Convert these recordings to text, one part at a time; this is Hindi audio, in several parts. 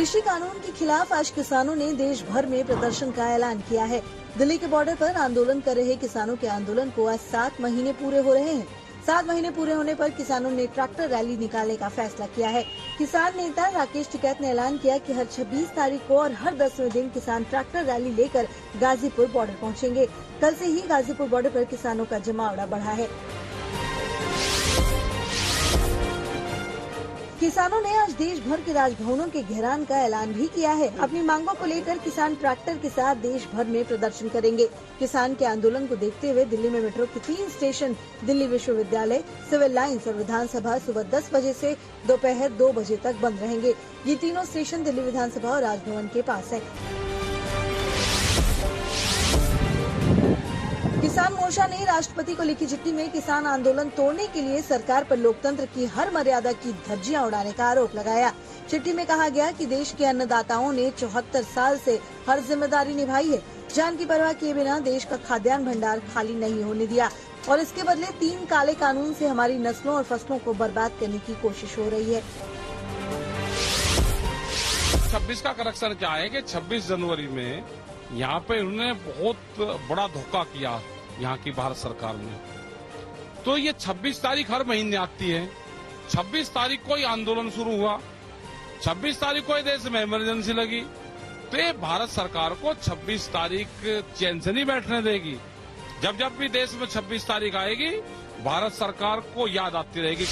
कृषि कानून के खिलाफ आज किसानों ने देश भर में प्रदर्शन का ऐलान किया है। दिल्ली के बॉर्डर पर आंदोलन कर रहे किसानों के आंदोलन को आज 7 महीने पूरे हो रहे हैं। 7 महीने पूरे होने पर किसानों ने ट्रैक्टर रैली निकालने का फैसला किया है। किसान नेता राकेश टिकैत ने ऐलान किया कि हर 26 तारीख को और हर 10वें दिन किसान ट्रैक्टर रैली लेकर गाजीपुर बॉर्डर पहुंचेंगे। कल से ही गाजीपुर बॉर्डर पर किसानों का जमावड़ा बढ़ा है। किसानों ने आज देश भर के राजभवनों के घेराव का ऐलान भी किया है। अपनी मांगों को लेकर किसान ट्रैक्टर के साथ देश भर में प्रदर्शन करेंगे। किसान के आंदोलन को देखते हुए दिल्ली में मेट्रो के 3 स्टेशन दिल्ली विश्वविद्यालय, सिविल लाइंस और विधानसभा सुबह 10 बजे से दोपहर 2 बजे तक बंद रहेंगे। ये तीनों स्टेशन दिल्ली विधानसभा और राजभवन के पास है। किसान मोर्चा ने राष्ट्रपति को लिखी चिट्ठी में किसान आंदोलन तोड़ने के लिए सरकार पर लोकतंत्र की हर मर्यादा की धज्जियां उड़ाने का आरोप लगाया। चिट्ठी में कहा गया कि देश के अन्नदाताओं ने 74 साल से हर जिम्मेदारी निभाई है। जान की परवाह किए बिना देश का खाद्यान्न भंडार खाली नहीं होने दिया और इसके बदले 3 काले कानून से हमारी नस्लों और फसलों को बर्बाद करने की कोशिश हो रही है। 26 का करेक्शन क्या है कि 26 जनवरी में यहाँ पे उन्होंने बहुत बड़ा धोखा किया यहाँ की भारत सरकार ने। तो ये 26 तारीख हर महीने आती है। 26 तारीख को ही आंदोलन शुरू हुआ, 26 तारीख को ही देश में इमरजेंसी लगी। तो ये भारत सरकार को 26 तारीख चैन से नहीं बैठने देगी। जब जब भी देश में 26 तारीख आएगी, भारत सरकार को याद आती रहेगी।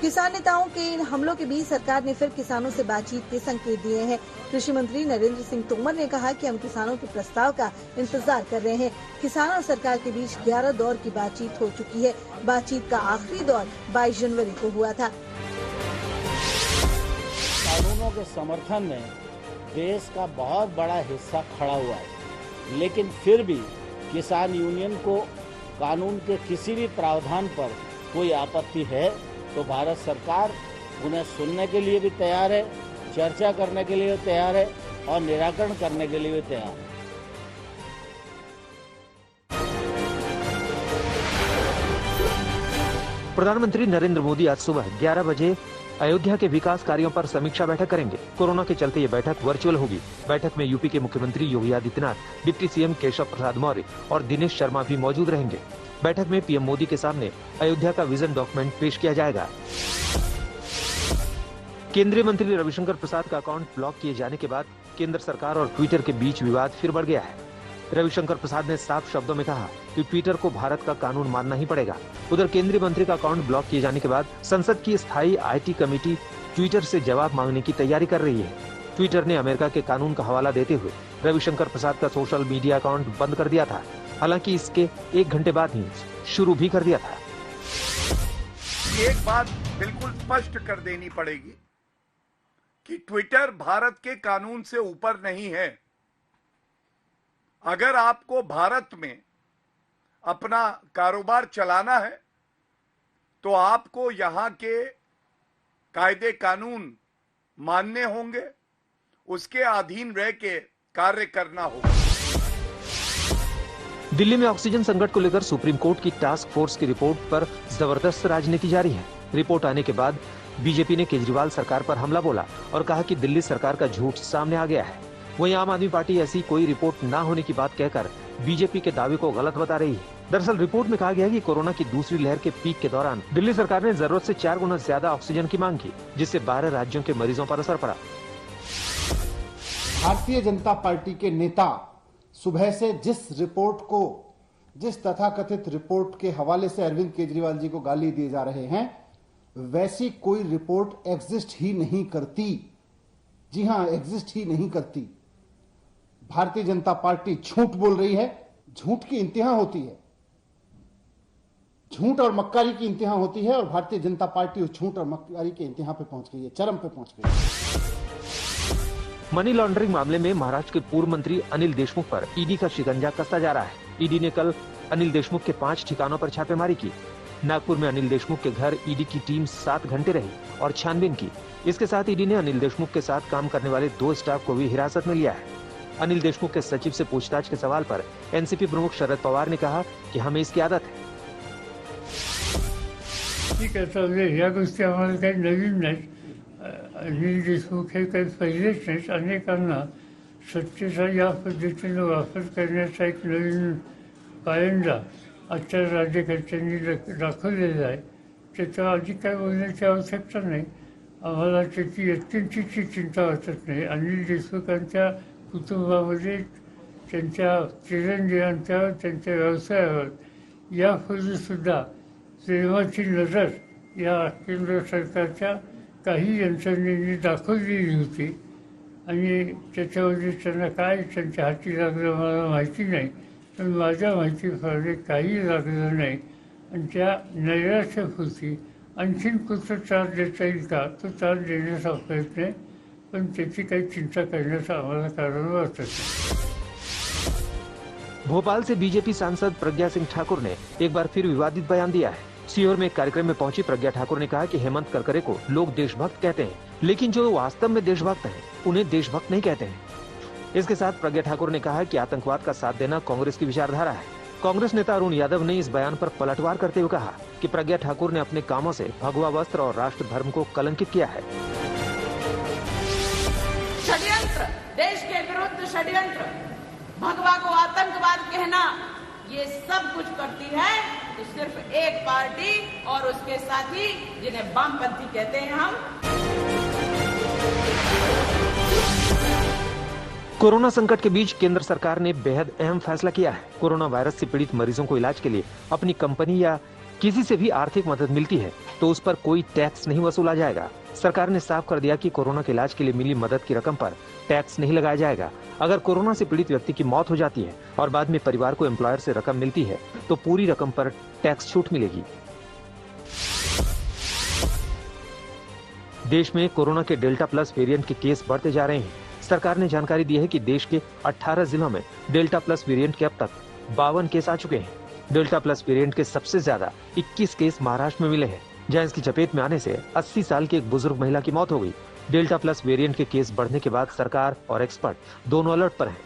किसान नेताओं के इन हमलों के बीच सरकार ने फिर किसानों से बातचीत के संकेत दिए हैं। कृषि मंत्री नरेंद्र सिंह तोमर ने कहा कि हम किसानों के प्रस्ताव का इंतजार कर रहे हैं। किसान और सरकार के बीच 11 दौर की बातचीत हो चुकी है। बातचीत का आखिरी दौर 22 जनवरी को हुआ था। कानूनों के समर्थन में देश का बहुत बड़ा हिस्सा खड़ा हुआ है, लेकिन फिर भी किसान यूनियन को कानून के किसी भी प्रावधान पर कोई आपत्ति है तो भारत सरकार उन्हें सुनने के लिए भी तैयार है, चर्चा करने के लिए तैयार है और निराकरण करने के लिए भी तैयार है। प्रधानमंत्री नरेंद्र मोदी आज सुबह 11 बजे अयोध्या के विकास कार्यों पर समीक्षा बैठक करेंगे। कोरोना के चलते ये बैठक वर्चुअल होगी। बैठक में यूपी के मुख्यमंत्री योगी आदित्यनाथ, डिप्टी सीएम केशव प्रसाद मौर्य और दिनेश शर्मा भी मौजूद रहेंगे। बैठक में पीएम मोदी के सामने अयोध्या का विजन डॉक्यूमेंट पेश किया जाएगा। केंद्रीय मंत्री रविशंकर प्रसाद का अकाउंट ब्लॉक किए जाने के बाद केंद्र सरकार और ट्विटर के बीच विवाद फिर बढ़ गया है। रविशंकर प्रसाद ने साफ शब्दों में कहा कि ट्विटर को भारत का कानून मानना ही पड़ेगा। उधर केंद्रीय मंत्री का अकाउंट ब्लॉक किए जाने के बाद संसद की स्थायी IT कमेटी ट्विटर से जवाब मांगने की तैयारी कर रही है। ट्विटर ने अमेरिका के कानून का हवाला देते हुए रविशंकर प्रसाद का सोशल मीडिया अकाउंट बंद कर दिया था। हालांकि इसके 1 घंटे बाद ही शुरू भी कर दिया था। एक बात बिल्कुल स्पष्ट कर देनी पड़ेगी कि ट्विटर भारत के कानून से ऊपर नहीं है। अगर आपको भारत में अपना कारोबार चलाना है तो आपको यहां के कायदे कानून मानने होंगे, उसके अधीन रह के कार्य करना होगा। दिल्ली में ऑक्सीजन संकट को लेकर सुप्रीम कोर्ट की टास्क फोर्स की रिपोर्ट पर जबरदस्त राजनीति जारी है। रिपोर्ट आने के बाद बीजेपी ने केजरीवाल सरकार पर हमला बोला और कहा कि दिल्ली सरकार का झूठ सामने आ गया है। वहीं आम आदमी पार्टी ऐसी कोई रिपोर्ट न होने की बात कहकर बीजेपी के दावे को गलत बता रही है। दरअसल रिपोर्ट में कहा गया है कि कोरोना की दूसरी लहर के पीक के दौरान दिल्ली सरकार ने जरूरत से 4 गुना ज्यादा ऑक्सीजन की मांग की, जिससे 12 राज्यों के मरीजों पर असर पड़ा। भारतीय जनता पार्टी के नेता सुबह से जिस तथाकथित रिपोर्ट के हवाले से अरविंद केजरीवाल जी को गाली दिए जा रहे हैं, वैसी कोई रिपोर्ट एग्जिस्ट ही नहीं करती। जी हां, एग्जिस्ट ही नहीं करती। भारतीय जनता पार्टी झूठ बोल रही है। झूठ की इंतहा होती है, झूठ और मक्कारी की इंतहा होती है और भारतीय जनता पार्टी उस झूठ और मक्कारी के इंतहा पे पहुंच गई है, चरम पे पहुंच गई है। मनी लॉन्ड्रिंग मामले में महाराष्ट्र के पूर्व मंत्री अनिल देशमुख पर ईडी का शिकंजा कसता जा रहा है। ईडी ने कल अनिल देशमुख के 5 ठिकानों पर छापेमारी की। नागपुर में अनिल देशमुख के घर ईडी की टीम 7 घंटे रही और छानबीन की। इसके साथ ईडी ने अनिल देशमुख के साथ काम करने वाले 2 स्टाफ को भी हिरासत में लिया है। अनिल देशमुख के सचिव से पूछताछ के सवाल पर एनसीपी प्रमुख शरद पवार ने कहा कि हमें इसकी आदत है। ठीक आहे, तर ह्या गोष्टी आम्हाला काही नवीन नाही अनिल देशमुख हे काही पहिलेच नाहीत, अनेकांना सत्तेचा या पद्धतीनं वापर करण्याचा एक नवीन पायंडा आजच्या राज्यकर्त्यांनी दाखवलेला आहे. त्याच्या अधिक काय बोलण्याची आवश्यकता नाही. आम्हाला त्याची अत्यंतची चिंता वाटत नाही. अनिल देशमुखांच्या कुटुंबामध्ये त्यांच्या चिरंजीवांच्या त्यांच्या व्यवसायावर यापूर्वीसुद्धा प्रेमाची नजर या केंद्र सरकारच्या काही यंत्रणेने दाखवलेली होती आणि त्याच्यामध्ये त्यांना काय त्यांच्या हाती लागलं मला माहिती नाही, पण माझ्या माहितीप्रमाणे काही लागलं नाही आणि त्या नैराश्यपुरती आणखीन कुठं त्रास देता येईल का तो त्रास देण्याचा प्रयत्न आहे, पण त्याची काही चिंता करण्याचं आम्हाला कारण वाटत नाही. भोपाल से बीजेपी सांसद प्रज्ञा सिंह ठाकुर ने एक बार फिर विवादित बयान दिया है. सीहोर में एक कार्यक्रम में पहुंची प्रज्ञा ठाकुर ने कहा कि हेमंत करकरे को लोग देशभक्त कहते हैं, लेकिन जो वास्तव में देशभक्त हैं, उन्हें देशभक्त नहीं कहते हैं. इसके साथ प्रज्ञा ठाकुर ने कहा कि आतंकवाद का साथ देना कांग्रेस की विचारधारा है. कांग्रेस नेता अरुण यादव ने इस बयान पर पलटवार करते हुए कहा कि प्रज्ञा ठाकुर ने अपने कामों से भगवा वस्त्र और राष्ट्र धर्म को कलंकित किया है. षड्यंत्र, देश के विरुद्ध षड्यंत्र, भगवा को आतंकवाद कहना, ये सब कुछ करती है तो सिर्फ एक पार्टी और उसके साथी जिन्हें वामपंथी कहते हैं हम. कोरोना संकट के बीच केंद्र सरकार ने बेहद अहम फैसला किया है. कोरोना वायरस से पीड़ित मरीजों को इलाज के लिए अपनी कंपनी या किसी से भी आर्थिक मदद मिलती है तो उस पर कोई टैक्स नहीं वसूला जाएगा. सरकार ने साफ कर दिया कि कोरोना के इलाज के लिए मिली मदद की रकम पर टैक्स नहीं लगाया जाएगा. अगर कोरोना से पीड़ित व्यक्ति की मौत हो जाती है और बाद में परिवार को एम्प्लॉयर से रकम मिलती है तो पूरी रकम पर टैक्स छूट मिलेगी. देश में कोरोना के डेल्टा प्लस वेरिएंट के केस बढ़ते जा रहे हैं. सरकार ने जानकारी दी है कि देश के 18 जिलों में डेल्टा प्लस वेरिएंट के अब तक 52 केस आ चुके हैं. डेल्टा प्लस वेरिएंट के सबसे ज्यादा 21 केस महाराष्ट्र में मिले हैं, जहां इसकी चपेट में आने से 80 साल की एक बुजुर्ग महिला की मौत हो गई. डेल्टा प्लस वेरिएंट के केस बढ़ने के बाद सरकार और एक्सपर्ट दोनों अलर्ट पर हैं.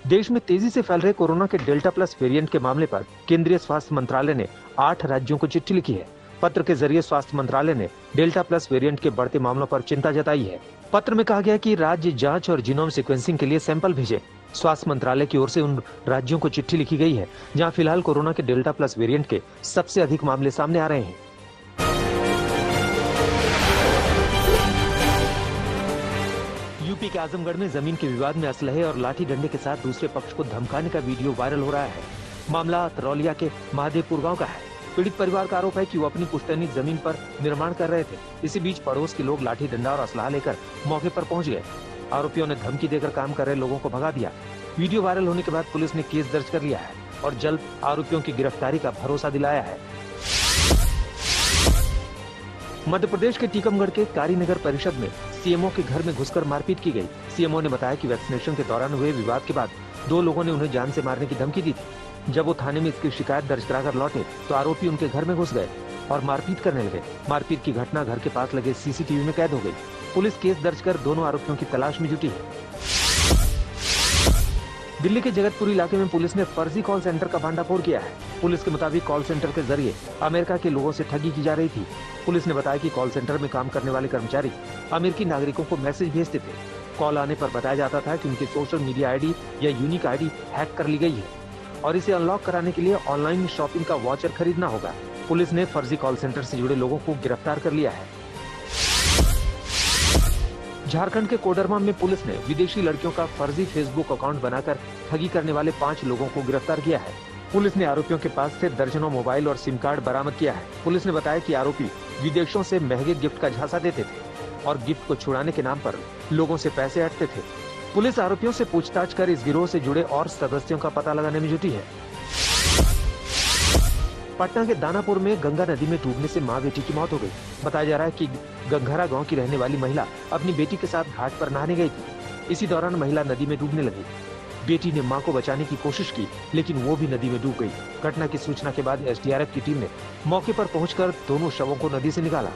देश में तेजी से फैल रहे कोरोना के डेल्टा प्लस वेरिएंट के मामले पर केंद्रीय स्वास्थ्य मंत्रालय ने 8 राज्यों को चिट्ठी लिखी है. पत्र के जरिए स्वास्थ्य मंत्रालय ने डेल्टा प्लस वेरिएंट के बढ़ते मामलों पर चिंता जताई है. पत्र में कहा गया कि राज्य जांच और जीनोम सीक्वेंसिंग के लिए सैंपल भेजें. स्वास्थ्य मंत्रालय की ओर से उन राज्यों को चिट्ठी लिखी गई है जहां फिलहाल कोरोना के डेल्टा प्लस वेरिएंट के सबसे अधिक मामले सामने आ रहे हैं. यूपी के आजमगढ़ में जमीन के विवाद में असलहे और लाठी डंडे के साथ दूसरे पक्ष को धमकाने का वीडियो वायरल हो रहा है. मामला तरौलिया के महादेवपुर गांव का है. पीड़ित परिवार का आरोप है कि वो अपनी पुश्तैनी जमीन पर निर्माण कर रहे थे. इसी बीच पड़ोस के लोग लाठी डंडा और असलाह लेकर मौके पर पहुंच गए. आरोपियों ने धमकी देकर काम कर रहे लोगों को भगा दिया. वीडियो वायरल होने के बाद पुलिस ने केस दर्ज कर लिया है और जल्द आरोपियों की गिरफ्तारी का भरोसा दिलाया है. मध्य प्रदेश के टीकमगढ़ के कारीनगर परिषद में सीएमओ के घर में घुसकर मारपीट की गई. सीएमओ ने बताया कि वैक्सीनेशन के दौरान हुए विवाद के बाद 2 लोगों ने उन्हें जान से मारने की धमकी दी थी. जब वो थाने में इसकी शिकायत दर्ज कराकर लौटे तो आरोपी उनके घर में घुस गए और मारपीट करने लगे. मारपीट की घटना घर के पास लगे सीसीटीवी में कैद हो गई. पुलिस केस दर्ज कर दोनों आरोपियों की तलाश में जुटी है. दिल्ली के जगतपुरी इलाके में पुलिस ने फर्जी कॉल सेंटर का भांडाफोड़ किया है. पुलिस के मुताबिक कॉल सेंटर के जरिए अमेरिका के लोगों से ठगी की जा रही थी. पुलिस ने बताया कि कॉल सेंटर में काम करने वाले कर्मचारी अमेरिकी नागरिकों को मैसेज भेजते थे. कॉल आने पर बताया जाता था कि उनकी सोशल मीडिया आईडी या यूनिक आईडी हैक कर ली गई है और इसे अनलॉक कराने के लिए ऑनलाइन शॉपिंग का वाउचर खरीदना होगा. पुलिस ने फर्जी कॉल सेंटर से जुड़े लोगों को गिरफ्तार कर लिया है. झारखंड के कोडरमा में पुलिस ने विदेशी लड़कियों का फर्जी फेसबुक अकाउंट बनाकर ठगी करने वाले 5 लोगों को गिरफ्तार किया है. पुलिस ने आरोपियों के पास से दर्जनों मोबाइल और सिम कार्ड बरामद किया है. पुलिस ने बताया कि आरोपी विदेशों से महंगे गिफ्ट का झांसा देते थे और गिफ्ट को छुड़ाने के नाम पर लोगों से पैसे हटते थे. पुलिस आरोपियों से पूछताछ कर इस गिरोह से जुड़े और सदस्यों का पता लगाने में जुटी है. पटना के दानापुर में गंगा नदी में डूबने से मां बेटी की मौत हो गई. बताया जा रहा है कि गंघारा गांव की रहने वाली महिला अपनी बेटी के साथ घाट पर नहाने गई थी. इसी दौरान महिला नदी में डूबने लगी. बेटी ने मां को बचाने की कोशिश की लेकिन वो भी नदी में डूब गई. घटना की सूचना के बाद एसडीआरएफ की टीम ने मौके पर पहुंचकर दोनों शवों को नदी से निकाला.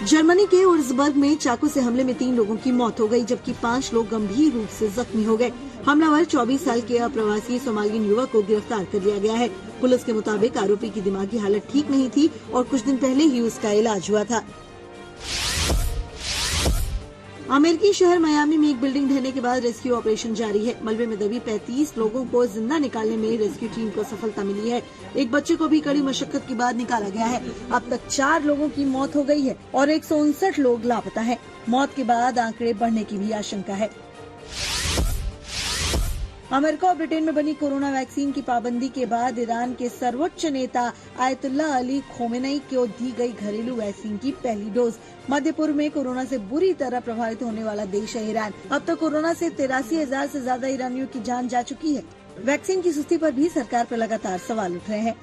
जर्मनी के वुर्ज़बर्ग में चाकू से हमले में 3 लोगों की मौत हो गई, जबकि 5 लोग गंभीर रूप से जख्मी हो गए। हमलावर 24 साल के अप्रवासी सोमालियन युवक को गिरफ्तार कर लिया गया है। पुलिस के मुताबिक आरोपी की दिमागी हालत ठीक नहीं थी और कुछ दिन पहले ही उसका इलाज हुआ था। अमेरिकी शहर मियामी में एक बिल्डिंग ढहने के बाद रेस्क्यू ऑपरेशन जारी है। मलबे में दबी 35 लोगों को जिंदा निकालने में रेस्क्यू टीम को सफलता मिली है। एक बच्चे को भी कड़ी मशक्कत के बाद निकाला गया है। अब तक 4 लोगों की मौत हो गई है और 159 लोग लापता हैं। मौत के बाद आंकड़े बढ़ने की भी आशंका है। अमेरिका और ब्रिटेन में बनी कोरोना वैक्सीन की पाबंदी के बाद ईरान के सर्वोच्च नेता आयतुल्लाह अली खोमेनी को दी गई घरेलू वैक्सीन की पहली डोज। मध्य पूर्व में कोरोना से बुरी तरह प्रभावित होने वाला देश है ईरान। अब तक कोरोना से 83,000 से ज्यादा ईरानियों की जान जा चुकी है। वैक्सीन की सुस्ती पर भी सरकार पर लगातार सवाल उठ रहे हैं।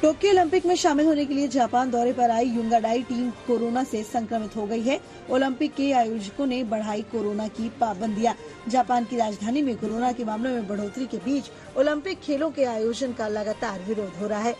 टोक्यो ओलंपिक में शामिल होने के लिए जापान दौरे पर आई युंगाडाई टीम कोरोना से संक्रमित हो गई है। ओलंपिक के आयोजकों ने बढ़ाई कोरोना की पाबंदियां। जापान की राजधानी में कोरोना के मामलों में बढ़ोतरी के बीच ओलंपिक खेलों के आयोजन का लगातार विरोध हो रहा है।